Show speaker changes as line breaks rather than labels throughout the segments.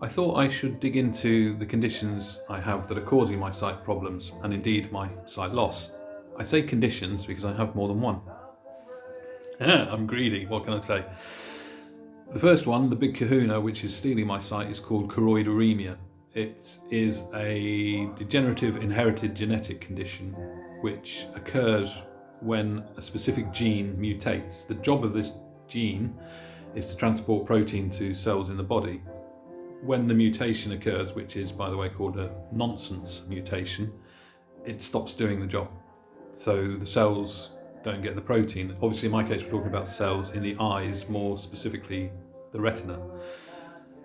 I thought I should dig into the conditions I have that are causing my sight problems and indeed my sight loss. I say conditions because I have more than one. I'm greedy, what can I say? The first one, the big kahuna, which is stealing my sight, is called choroideremia. It is a degenerative inherited genetic condition which occurs when a specific gene mutates. The job of this gene is to transport protein to cells in the body. When the mutation occurs, which is, by the way, called a nonsense mutation, it stops doing the job. So the cells don't get the protein. Obviously, in my case, we're talking about cells in the eyes, more specifically the retina.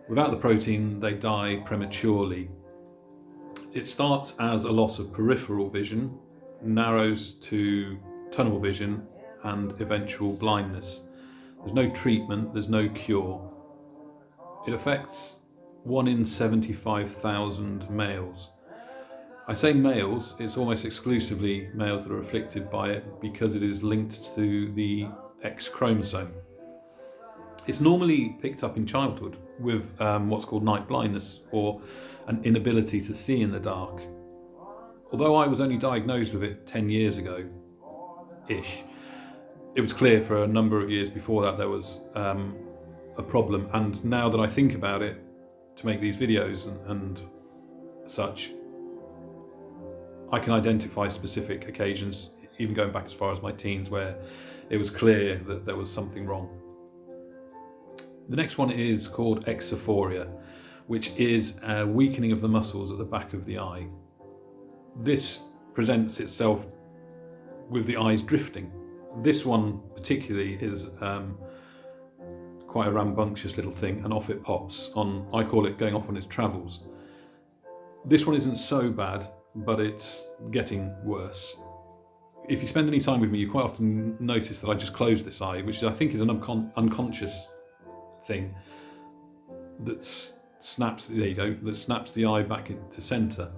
Without the protein, they die prematurely. It starts as a loss of peripheral vision, narrows to tunnel vision, and eventual blindness. There's no treatment, there's no cure. It affects 1 in 75,000 males. I say males, it's almost exclusively males that are afflicted by it because it is linked to the X chromosome. It's normally picked up in childhood with what's called night blindness, or an inability to see in the dark. Although I was only diagnosed with it 10 years ago-ish, it was clear for a number of years before that there was a problem, and now that I think about it to make these videos and such, I can identify specific occasions, even going back as far as my teens, where it was clear that there was something wrong. The next one is called exophoria, which is a weakening of the muscles at the back of the eye. This presents itself with the eyes drifting. This one particularly is quite a rambunctious little thing, and off it pops on, I call it going off on its travels. This one isn't so bad, but it's getting worse. If you spend any time with me, you quite often notice that I just close this eye, which I think is an unconscious thing that snaps, there you go, that snaps the eye back into centre.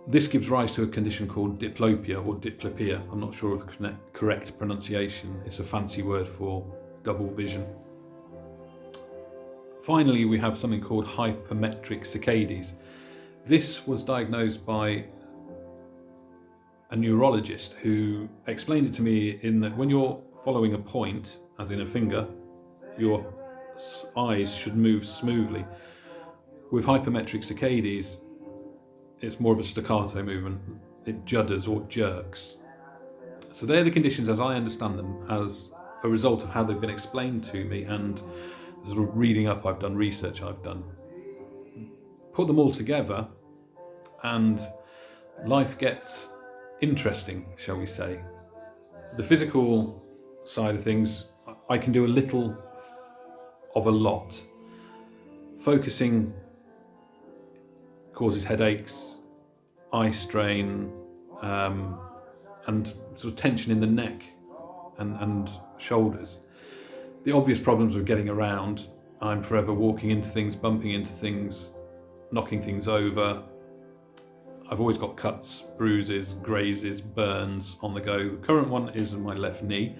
This gives rise to a condition called diplopia or diplopia. I'm not sure of the correct pronunciation. It's a fancy word for double vision. Finally, we have something called hypermetric saccades. This was diagnosed by a neurologist who explained it to me in that when you're following a point, as in a finger, your eyes should move smoothly. With hypermetric saccades, it's more of a staccato movement. It judders or jerks. So they're the conditions as I understand them, as a result of how they've been explained to me and sort of reading up I've done, research I've done. Put them all together and life gets interesting, shall we say. The physical side of things, I can do a little of a lot. Focusing causes headaches, eye strain, and sort of tension in the neck and shoulders. The obvious problems of getting around, I'm forever walking into things, bumping into things, knocking things over. I've always got cuts, bruises, grazes, burns on the go. The current one is on my left knee,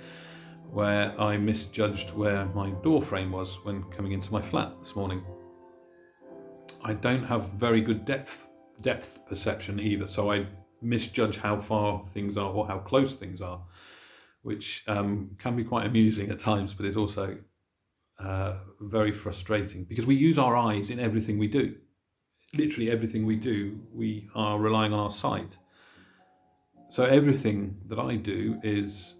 where I misjudged where my door frame was when coming into my flat this morning. I don't have very good depth perception either, so I misjudge how far things are or how close things are, which can be quite amusing at times, but is also very frustrating because we use our eyes in everything we do. Literally everything we do, we are relying on our sight. So everything that I do is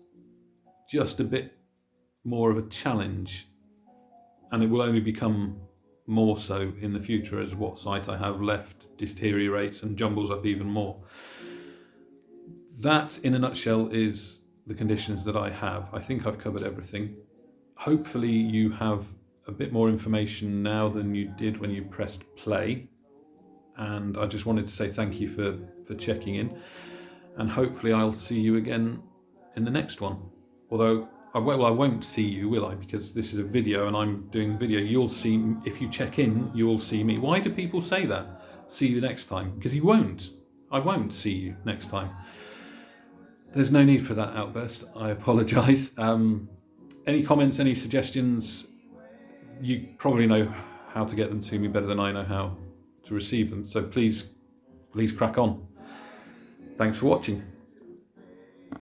just a bit more of a challenge, and it will only become more so in the future as what sight I have left deteriorates and jumbles up even more. That, in a nutshell, is the conditions that I have. I think I've covered everything. Hopefully you have a bit more information now than you did when you pressed play. And I just wanted to say thank you for checking in. And hopefully I'll see you again in the next one. Although, I won't see you, will I? Because this is a video and I'm doing video. You'll see, if you check in, you'll see me. Why do people say that? See you next time? Because you won't. I won't see you next time. There's no need for that outburst. I apologise. Any comments, any suggestions? You probably know how to get them to me better than I know how to receive them. So please crack on. Thanks for watching.